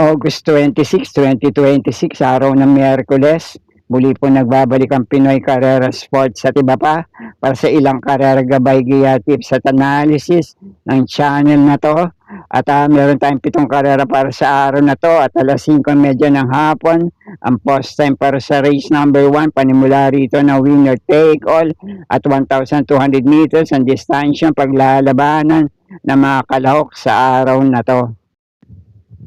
August 26, 2026, araw ng Miyerkules. Muli po nagbabalik ang Pinoy Carrera Sports at iba pa para sa ilang karera gabay giya tips at analysis ng channel na to. At meron tayong 7 karera para sa araw na to at alas 5:30 ng hapon. Ang post time para sa race number 1, panimula rito na winner take all at 1,200 meters ang distansya paglalabanan ng mga kalahok sa araw na to.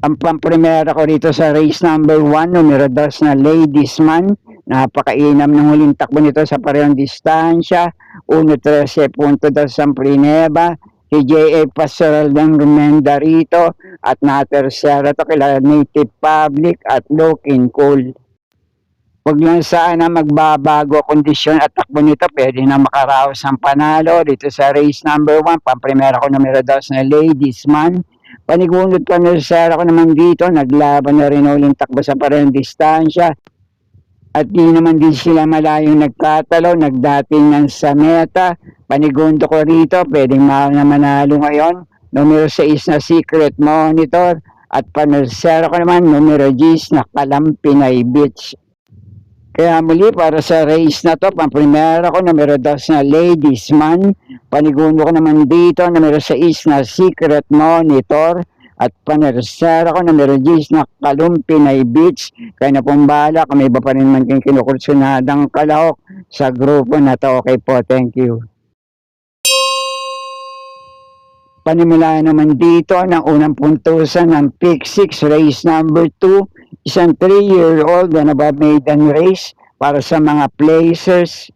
Ang pamprimera ko rito sa race number 1, numero 2 na Ladies Man. Napakainam ng huling takbo nito sa parehong distansya. 1:13.2 ang Prineva. Si J.A. Pastoral ng Rumenda rito. At na-tercera to kila Native Public at Looking Cool. Huwag lang sana magbabago kondisyon at takbo nito. Pwede na makaraos ang panalo dito sa race number 1. Pamprimera ko numero 2 na Ladies Man. Panigundot pa na sa ko naman dito, naglaban na rin uling takbo sa parehong distansya. At di naman din sila malayong nagkatalo, nagdatingan sa meta. Panigundo ko rito, pwedeng manalo ngayon. Numero 6 na Secret Monitor. At panasera ko naman, numero 10 na Kalampinay Beach. Kaya muli para sa race na to, pamprimera ko numero 2 na Ladies Man. Panigundo ko naman dito, numero 6 na Secret Monitor. At panersera ko numero 10 na Kalumpinay Beach. Kaya na pong bahala, kung may iba pa rin man kayong kinukursunadang kalahok sa grupo na to. Okay po, thank you. Panimula naman dito ng unang puntusan ng Pick 6 race number 2. Isang 3-year-old na maiden race para sa mga placers.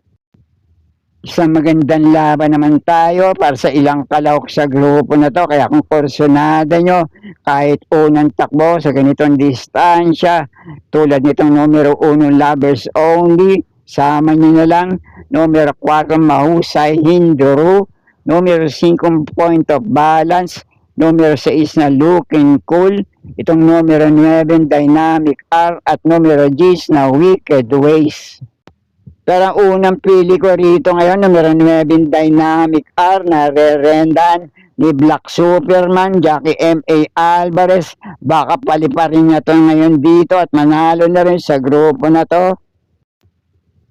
Isang magandang laban naman tayo para sa ilang kalahok sa grupo na to. Kaya kung kursunada nyo, kahit unang takbo sa ganitong distansya, tulad nitong numero 1 Lovers Only, sama nyo na lang. Numero 4 Mahusay Hinduru. Numero 5 Point of Balance. Numero 6 na Looking Cool. Itong numero 9 Dynamic R at numero 10 na Wicked Ways. Pero ang unang pili ko rito ngayon, numero 9 Dynamic R na re-rendan ni Black Superman, Jackie M.A. Alvarez. Baka paliparin niya to ngayon dito at manalo na rin sa grupo na to.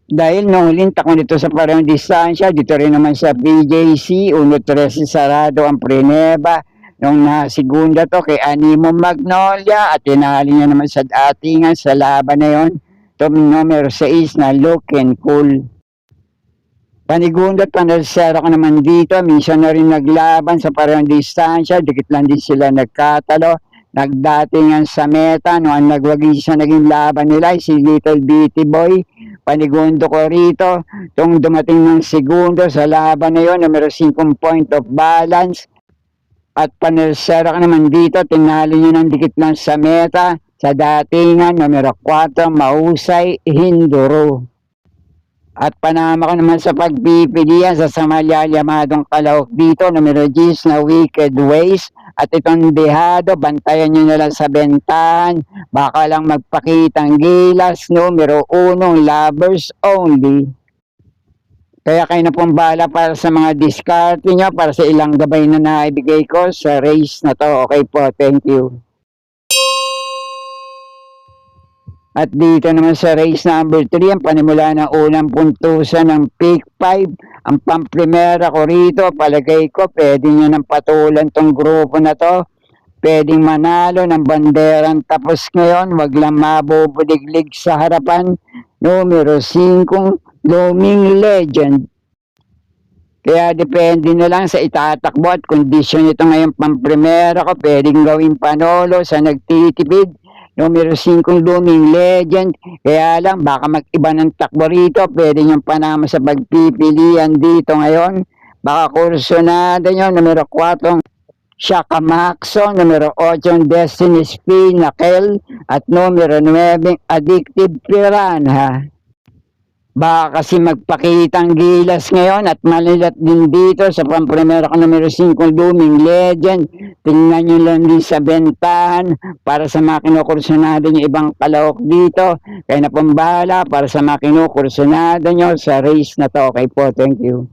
Dahil nung huling takbo nito sa parehong distansya, dito rin naman sa PJC, 1:13 sarado ang Prineva. Nung segunda to kay Animo Magnolia at tinali niya naman sa datingan sa laban na yon. Itong numero 6 na Looking Cool. Panigundot, panalsera ko naman dito. Minsan na rin naglaban sa parehong distansya. Dikit lang din sila nagkatalo. Nagdatingan sa meta. Noong nagwagi sa naging laban nila, si Little Bitty Boy. Panigundo ko rito. Itong dumating ng segundo sa laban na yon, numero 5 Point of Balance. At panelsera ka naman dito, tinali nyo ng dikit lang sa meta. Sa datingan, numero 4, Mahusay Hinduru. At panama ko naman sa pagpipilian sa samalyamadong kalahok dito, numero 10 na Wicked Ways. At itong dehado, bantayan nyo na lang sa bentahan. Baka lang magpakitang gilas, numero 1, Lovers Only. Kaya kayo na pong bahala para sa mga discard nyo, para sa ilang gabay na naibigay ko sa race na to. Okay po, thank you. At dito naman sa race number 3, ang panimula ng unang puntusan ng Pick 5. Ang pamprimera ko rito, palagay ko, pwede nyo nang patulan tong grupo na to. Pwedeng manalo ng banderang tapos ngayon, wag lang mabubuliglig sa harapan. Numero 5, Looming Legend. Kaya depende na lang sa itatakbo at kondisyon ito ngayon pamprimera ko. Pwedeng gawin panolo sa nagtitipid. Numero 5 Looming Legend. Kaya lang baka mag-iba ng takbo rito. Pwede niyong panama sa pagpipilian dito ngayon. Baka kursunada nyo. Numero 4 Shaka Maxo. Numero 8 Destiny's Pinnacle. At numero 9 Addictive Piranha. Baka kasi magpakitang gilas ngayon at malilat din dito sa pamprimera ko numero 5 Looming Legend. Tingnan nyo lang din sa bentahan para sa mga kinukursunado nyo ibang kalahok dito. Kaya na pong bahala para sa mga kinukursunado nyo sa race na to. Okay po, thank you.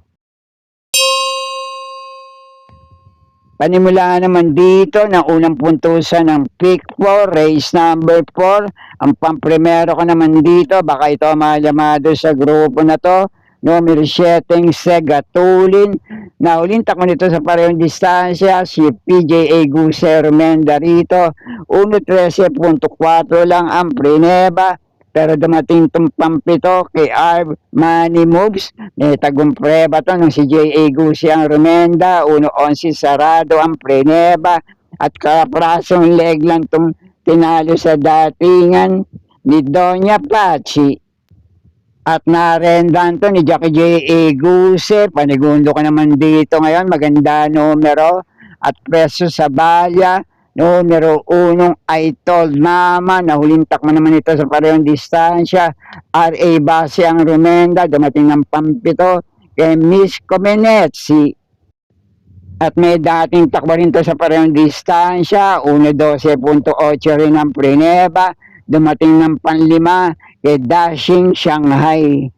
Panimula naman dito ng unang puntusan ng pick 4, race number 4. Ang pamprimero ko naman dito, baka ito malamado sa grupo na to. Numero 7, Segatulin. Nahuling takbo nito sa parehong distansya, si PJA Guser Menda rito. 1.13.4 lang ang prineba. Pero dumating itong pampito kay Arv Money Moves. May tagumpreba to ng si J.A. Gusi ang Rumenda. 1.11 sarado ang preneba. At kaprasong leg lang itong tinalo sa datingan ni Doña Pachi. At narendan to ni Jackie J.A. Gusi. Panigundo ko naman dito ngayon. Maganda numero. At preso sa balya. Numero 1 ay Told Mama. Nahuling takbo naman ito sa parehong distansya. R.A. Base ang Rumenda. Dumating ng pampito kay Miss Comenetsi. At may dating takbo rin ito sa parehong distansya. 1.12.8 rin ang preneba. Dumating ng panlima kay Dashing Shanghai.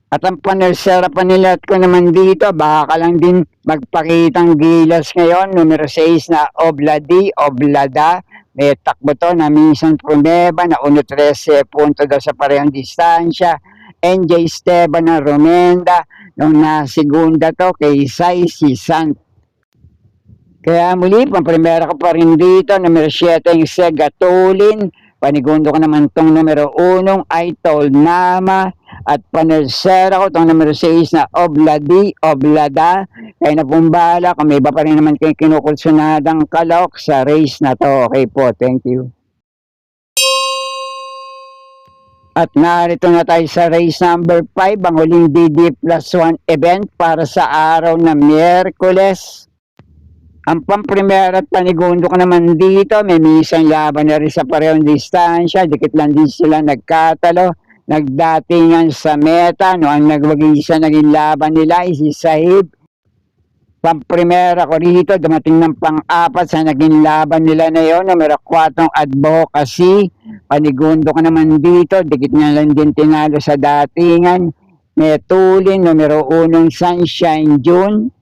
At ang panersera panilat ko naman dito, baka lang din magpakitang gilas ngayon. Numero 6 na Obladi, Oblada. May takbo to na minsan Pruneba na 1.13 punto daw sa parehong distansya. NJ Esteban na Romenda. Nung nasigunda to kay Sai Sisan. Kaya muli, pamprimera ko pa rin dito. Numero 7 yung Segatulin. Panigundo ko naman tong numero 1 ay Told Nama. At panersera ko itong numero 6 na Obladi, Oblada. Kaya napumbala kung may iba pa rin naman kayo kinukulsunadang kalok sa race na to. Okay po, thank you. At narito na tayo sa race number 5, ang huling DD plus 1 event para sa araw na Miyerkules. Ang pamprimera at panigundo ko naman dito, may misang laban na rin sa parehong distansya. Dikit lang din sila nagkatalo. Nagdatingan sa meta, no, ang nagwag-isa naging laban nila ay si Sahib. Pamprimera ko rito, dumating ng pang-apat sa naging laban nila na yun, numero 4 Advocacy. Panigundo ko naman dito, dikit na lang din tinalo sa datingan. Metulin, numero 1 Sunshine June.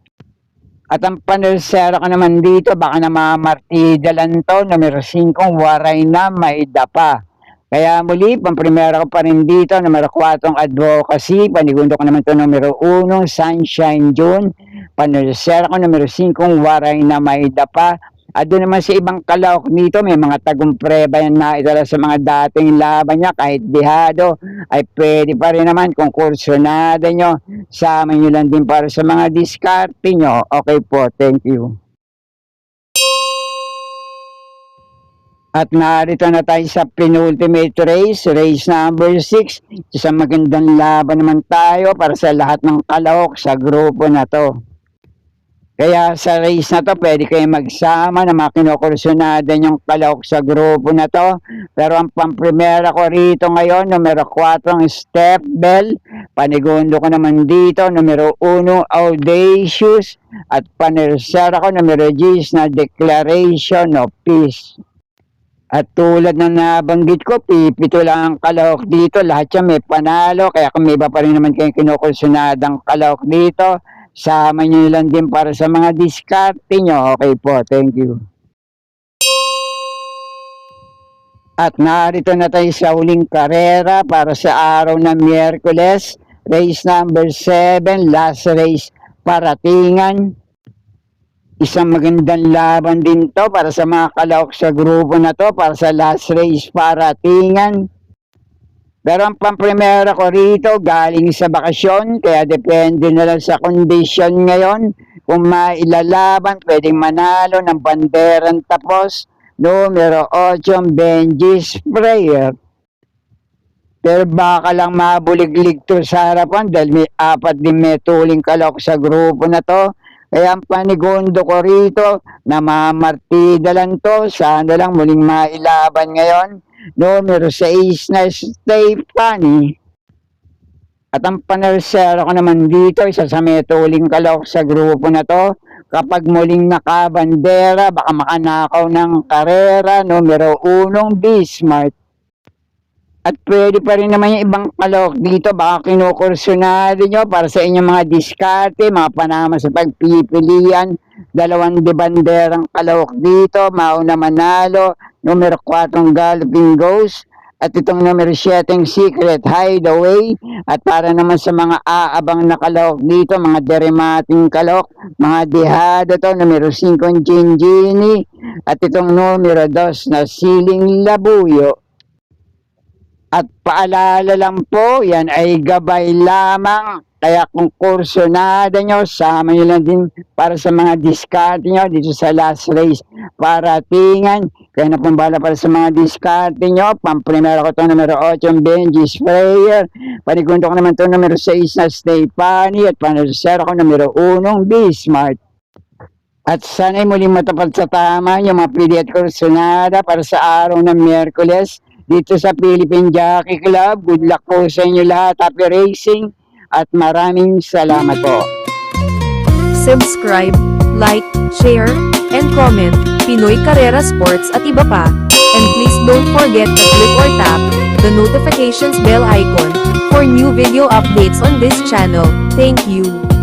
At ang panersera ko naman dito, baka na mamamartidalan to, numero 5 Waray na May Dapa. Kaya muli, pamprimera ko pa rin dito, numero 4 Advocacy. Panigundo ko naman ito, numero 1 Sunshine June. Panersera ko, numero 5 Waray na May Dapa. At doon naman sa ibang kalawak dito, may mga tagumpreba yan na itala sa mga dating laban niya. Kahit dihado, ay pwede pa rin naman kung kursunada nyo. Sama nyo lang din para sa mga diskarte nyo. Okay po, thank you. At narito na tayo sa penultimate race, race number 6. Isang magandang laban naman tayo para sa lahat ng kalawak sa grupo na to. Kaya sa race na to, pwede kayo magsama na mga kinukursunada yung kalawak sa grupo na to. Pero ang pamprimera ko rito ngayon, numero 4 Step Bell. Panigundo ko naman dito, numero 1 Audacious. At panersera ko, numero 10 na Declaration of Peace. At tulad ng nabanggit ko, pipito lang ang kalahok dito. Lahat siya may panalo. Kaya kung may iba pa rin naman kayong kinukursunadang kalahok dito, sama nyo lang din para sa mga diskarte nyo. Okay po, thank you. At narito na tayo sa huling karera para sa araw ng Miyerkules. Race number 7, last race, Paratingan. Isang magandang laban din to para sa mga kalahok sa grupo na to, para sa last race Paratingan. Pero ang pamprimera ko rito galing sa bakasyon, kaya depende na lang sa kondisyon ngayon. Kung mailalaban, pwedeng manalo ng banderang tapos. Numero 8 Benji's Prayer. Pero baka lang mabuliglig to sa harapan dahil may 4 din may tuling kalahok sa grupo na to. Kaya ang panigundo ko rito na mamartida lang to, sana lang muling mailaban ngayon. Numero 6 na Stephanie. At ang panersera ko naman dito, isa sa may tuling kalahok sa grupo na to. Kapag muling nakabandera, baka makanakaw ng karera, numero 1 Bismarck. At pwede pa rin naman yung ibang kalok dito. Baka kinukursunado nyo para sa inyong mga diskarte, mga panama sa pagpipilian. 2 debanderang kalok dito. Mauna Manalo. Numero 4 Galloping Ghost. At itong numero 7 Secret Hideaway. At para naman sa mga aabang na kalok dito, mga derimating kalok, mga dehado to, numero 5 Ginggini. At itong numero 2 na Siling Labuyo. At paalala lang po, yan ay gabay lamang. Kaya kung kursunada nyo, sama nyo lang din para sa mga diskarte nyo dito sa last race. Paratingan, kaya na pumbala para sa mga diskarte nyo. Pamprimera ko ito numero 8, Benji Sprayer. Panigundo ko naman ito numero 6 na Stefani. At panasero ko numero 1, Bismart. At sana'y muling matapat sa tama yung mga pili at kursunada para sa araw ng Miyerkules dito sa Philippine Jockey Club. Good luck po sa inyo lahat. Happy racing at maraming salamat po. Subscribe, like, share, and comment. Pinoy Carrera Sports at iba pa. And please don't forget to click or tap the notifications bell icon for new video updates on this channel. Thank you.